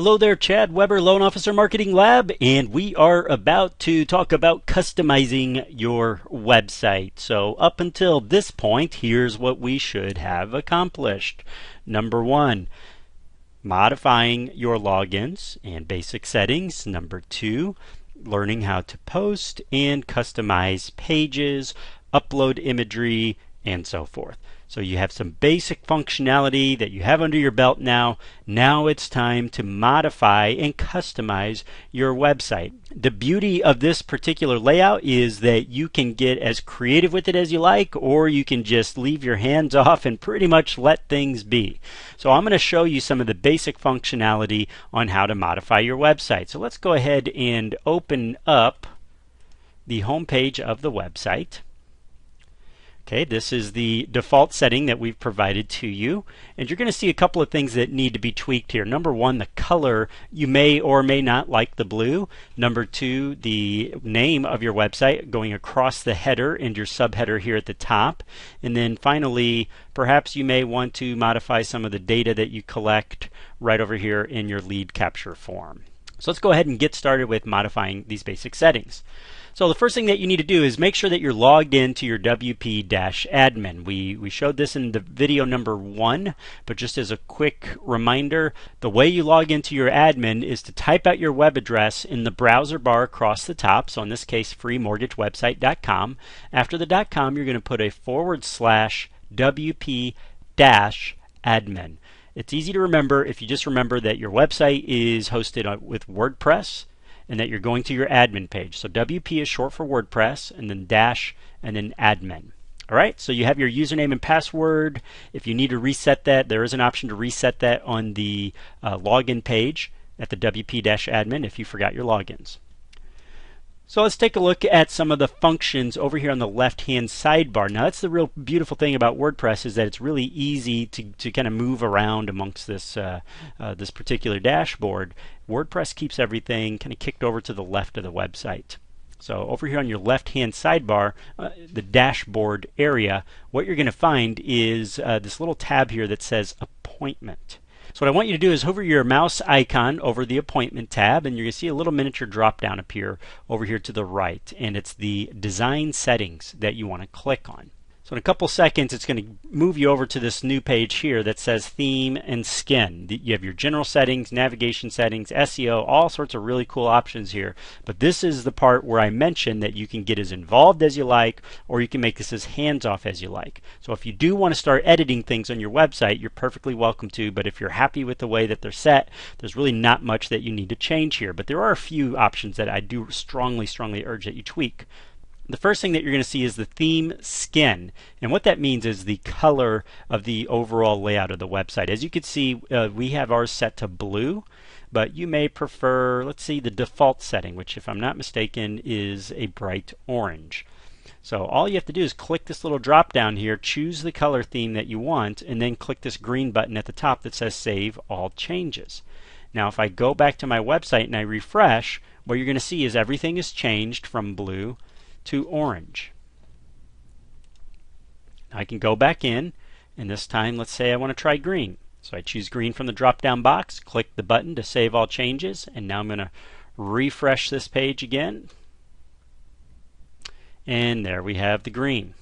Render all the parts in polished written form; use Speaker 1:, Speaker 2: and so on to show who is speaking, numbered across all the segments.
Speaker 1: Hello there, Chad Weber, Loan Officer Marketing Lab, and we are about to talk about customizing your website. So up until this point, here's what we should have accomplished. Number one, modifying your logins and basic settings. Number two, learning how to post and customize pages, upload imagery, and so forth. So you have some basic functionality that you have under your belt now. Now it's time to modify and customize your website. The beauty of this particular layout is that you can get as creative with it as you like, or you can just leave your hands off and pretty much let things be. So I'm going to show you some of the basic functionality on how to modify your website. So let's go ahead and open up the home page of the website. Okay, this is the default setting that we've provided to you, and you're going to see a couple of things that need to be tweaked here. Number one, the color. You may or may not like the blue. Number two, the name of your website going across the header and your subheader here at the top. And then finally, perhaps you may want to modify some of the data that you collect right over here in your lead capture form. So let's go ahead and get started with modifying these basic settings. So the first thing that you need to do is make sure that you're logged into your WP-admin. We showed this in the video number 1, but just as a quick reminder, the way you log into your admin is to type out your web address in the browser bar across the top. So in this case, freemortgagewebsite.com. After the .com, you're going to put a /WP-admin. It's easy to remember if you just remember that your website is hosted with WordPress and that you're going to your admin page. So WP is short for WordPress, and then dash, and then admin. All right, so you have your username and password. If you need to reset that, there is an option to reset that on the login page at the WP-admin if you forgot your logins. So let's take a look at some of the functions over here on the left-hand sidebar. Now that's the real beautiful thing about WordPress, is that it's really easy to kind of move around amongst this this particular dashboard. WordPress keeps everything kind of kicked over to the left of the website. So over here on your left-hand sidebar, the dashboard area, what you're going to find is this little tab here that says Appointment. So what I want you to do is hover your mouse icon over the Appointment tab, and you're going to see a little miniature drop down appear over here to the right, and it's the design settings that you want to click on. So in a couple seconds, it's going to move you over to this new page here that says Theme and Skin. You have your general settings, navigation settings, SEO, all sorts of really cool options here. But this is the part where I mentioned that you can get as involved as you like, or you can make this as hands-off as you like. So if you do want to start editing things on your website, you're perfectly welcome to. But if you're happy with the way that they're set, there's really not much that you need to change here. But there are a few options that I do strongly urge that you tweak. The first thing that you're going to see is the theme skin, and what that means is the color of the overall layout of the website. As you can see, we have ours set to blue, but you may prefer, let's see, the default setting, which if I'm not mistaken is a bright orange. So all you have to do is click this little drop down here, choose the color theme that you want, and then click this green button at the top that says Save All Changes. Now if I go back to my website and I refresh, what you're going to see is everything is changed from blue to orange. Now I can go back in, and this time let's say I want to try green. So I choose green from the drop down box, click the button to save all changes, and now I'm going to refresh this page again. And there we have the green.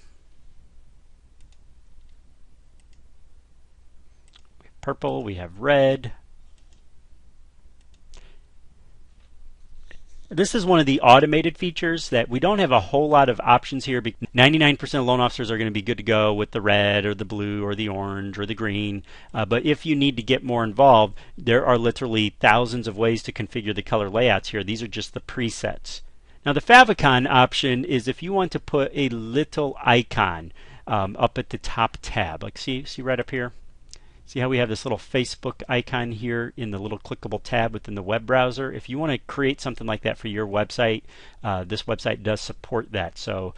Speaker 1: We have purple, we have red. This is one of the automated features that we don't have a whole lot of options here. 99% of loan officers are going to be good to go with the red or the blue or the orange or the green. But if you need to get more involved, there are literally thousands of ways to configure the color layouts here. These are just the presets. Now the favicon option is if you want to put a little icon up at the top tab. Like see right up here? See how we have this little Facebook icon here in the little clickable tab within the web browser? If you want to create something like that for your website, this website does support that. So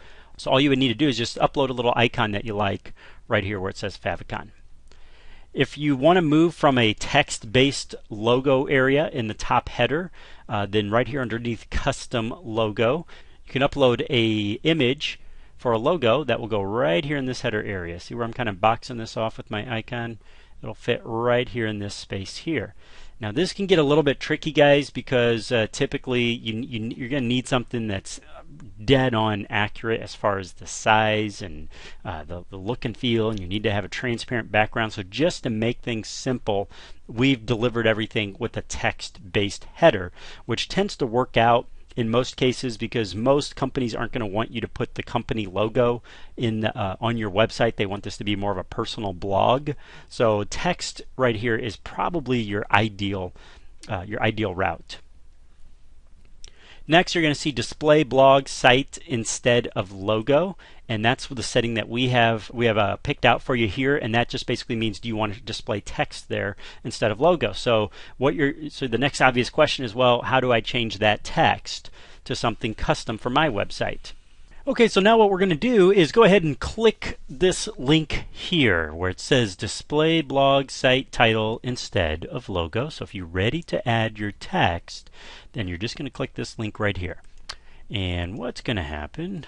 Speaker 1: all you would need to do is just upload a little icon that you like right here where it says favicon. If you want to move from a text-based logo area in the top header, then right here underneath custom logo, you can upload a image for a logo that will go right here in this header area. See where I'm kind of boxing this off with my icon? It'll fit right here in this space here. Now this can get a little bit tricky, guys, because typically you're going to need something that's dead on accurate as far as the size and the look and feel, and you need to have a transparent background. So just to make things simple, we've delivered everything with a text-based header, which tends to work out in most cases because most companies aren't going to want you to put the company logo in on your website. They want this to be more of a personal blog. So text right here is probably your ideal route. Next, you're going to see display blog site instead of logo, and that's the setting that we have picked out for you here, and that just basically means do you want to display text there instead of logo. So the next obvious question is, well, how do I change that text to something custom for my website? Okay, so now what we're going to do is go ahead and click this link here where it says display blog site title instead of logo. So if you're ready to add your text, then you're just going to click this link right here. And what's going to happen,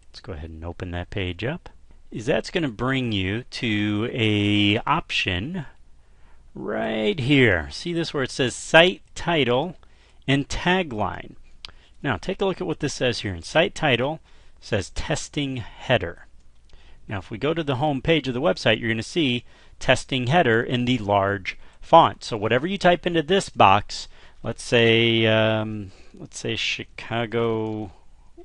Speaker 1: let's go ahead and open that page up, is that's going to bring you to a option right here. See this where it says site title and tagline. Now take a look at what this says here. In site title, it says testing header. Now if we go to the home page of the website, you're going to see testing header in the large font. So whatever you type into this box, let's say Chicago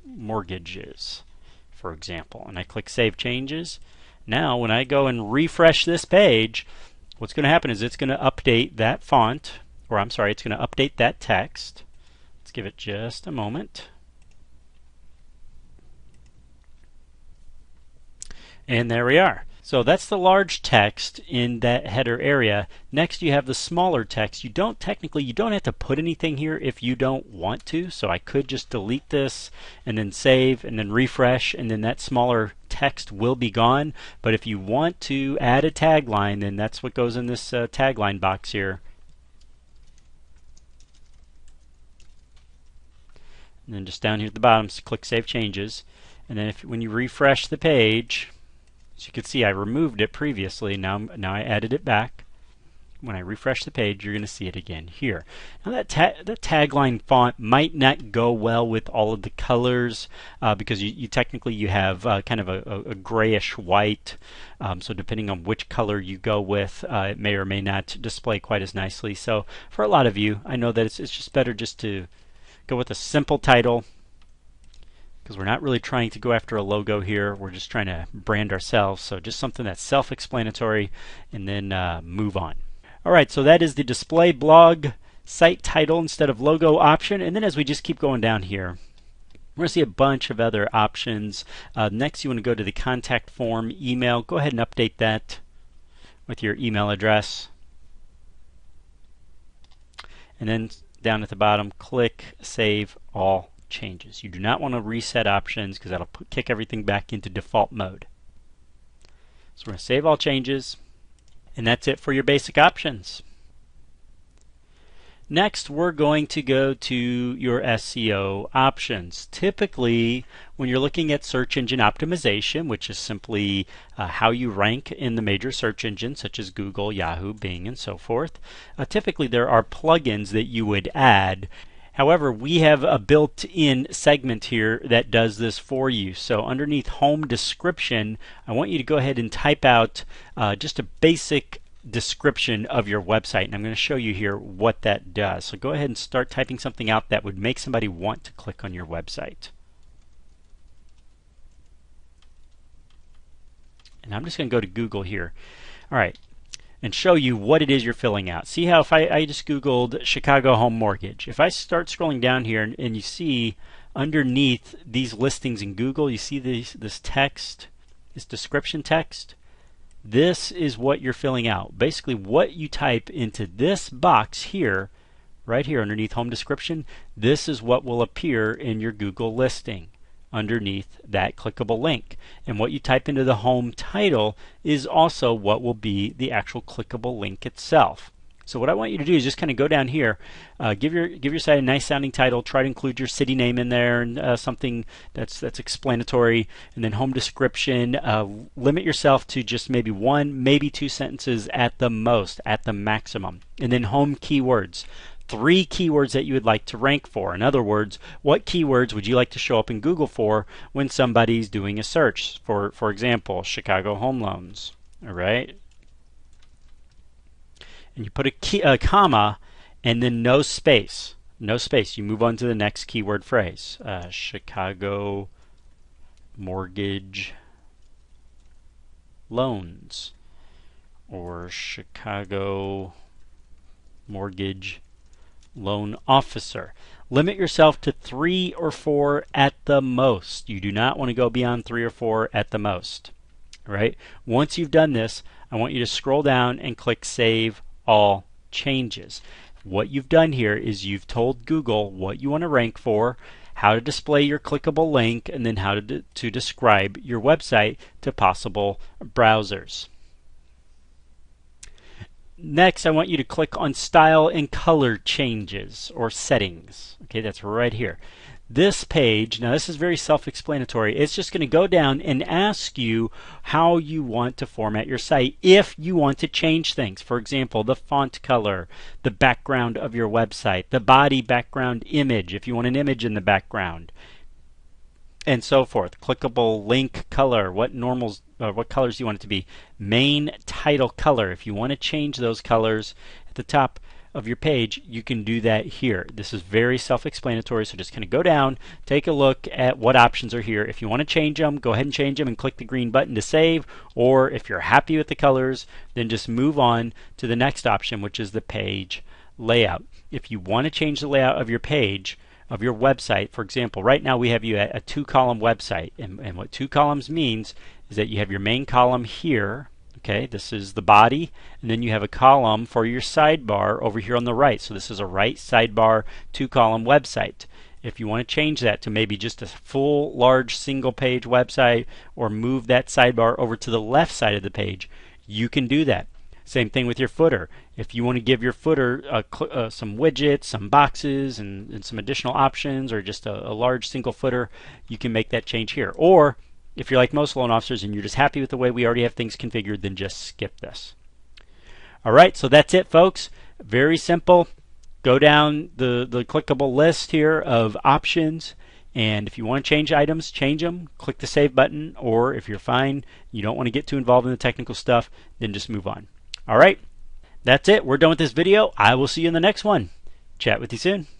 Speaker 1: mortgages, for example, and I click Save Changes. Now when I go and refresh this page, what's going to happen is it's going to update that font, or I'm sorry, it's going to update that text. Let's give it just a moment. And there we are. So that's the large text in that header area. Next you have the smaller text. You don't have to put anything here if you don't want to. So I could just delete this and then save and then refresh, and then that smaller text will be gone. But if you want to add a tagline, then that's what goes in this tagline box here. And then just down here at the bottom, so click Save Changes. And then when you refresh the page, as you can see, I removed it previously. Now I added it back. When I refresh the page, you're going to see it again here. Now that tagline font might not go well with all of the colors because you technically have kind of a grayish white. So depending on which color you go with, it may or may not display quite as nicely. So for a lot of you, I know that it's just better just to go with a simple title, because we're not really trying to go after a logo here. We're just trying to brand ourselves. So just something that's self-explanatory, and then move on. Alright, so that is the display blog site title instead of logo option. And then as we just keep going down here, we're going to see a bunch of other options. Next you want to go to the contact form email. Go ahead and update that with your email address. And then down at the bottom, click Save All Changes. You do not want to reset options because that'll kick everything back into default mode. So we're going to save all changes, and that's it for your basic options. Next, we're going to go to your SEO options. Typically, when you're looking at search engine optimization, which is simply how you rank in the major search engines such as Google, Yahoo, Bing, and so forth, typically there are plugins that you would add. However, we have a built-in segment here that does this for you. So underneath home description, I want you to go ahead and type out just a basic description of your website, and I'm going to show you here what that does. So go ahead and start typing something out that would make somebody want to click on your website. And I'm just going to go to Google here. Alright, and show you what it is you're filling out. See how if I just Googled Chicago home mortgage. If I start scrolling down here and you see underneath these listings in Google, you see this text, this description text. This is what you're filling out. Basically what you type into this box here, right here underneath home description, this is what will appear in your Google listing underneath that clickable link. And what you type into the home title is also what will be the actual clickable link itself. So what I want you to do is just kind of go down here, give your site a nice sounding title, try to include your city name in there and something that's explanatory, and then home description. Limit yourself to just maybe one, maybe two sentences at the most, at the maximum, and then home keywords. 3 keywords that you would like to rank for. In other words, what keywords would you like to show up in Google for when somebody's doing a search? For example, Chicago home loans. All right. And you put a comma and then no space. No space. You move on to the next keyword phrase. Chicago mortgage loans, or Chicago mortgage loan officer. Limit yourself to 3 or 4 at the most. You do not want to go beyond 3 or 4 at the most. All right? Once you've done this, I want you to scroll down and click Save All Changes. What you've done here is you've told Google what you want to rank for, how to display your clickable link, and then how to describe your website to possible browsers. Next, I want you to click on Style and Color Changes or Settings. Okay, that's right here. This page, now this is very self-explanatory. It's just going to go down and ask you how you want to format your site if you want to change things. For example, the font color, the background of your website, the body background image, if you want an image in the background, and so forth. Clickable link color, what colors do you want it to be? Main title color. If you want to change those colors at the top of your page, you can do that here. This is very self-explanatory, so just kind of go down, take a look at what options are here. If you want to change them, go ahead and change them and click the green button to save, or if you're happy with the colors, then just move on to the next option, which is the page layout. If you want to change the layout of your page, of your website, for example, right now we have you at a 2-column website, and what 2 columns means is that you have your main column here. Okay, this is the body, and then you have a column for your sidebar over here on the right. So this is a right sidebar 2-column website. If you want to change that to maybe just a full large single page website, or move that sidebar over to the left side of the page, you can do that. Same thing with your footer. If you want to give your footer some widgets, some boxes, and some additional options, or just a large single footer, you can make that change here. Or if you're like most loan officers and you're just happy with the way we already have things configured, then just skip this. All right, so that's it, folks. Very simple. Go down the clickable list here of options, and if you want to change items, change them. Click the Save button, or if you're fine, you don't want to get too involved in the technical stuff, then just move on. All right, that's it. We're done with this video. I will see you in the next one. Chat with you soon.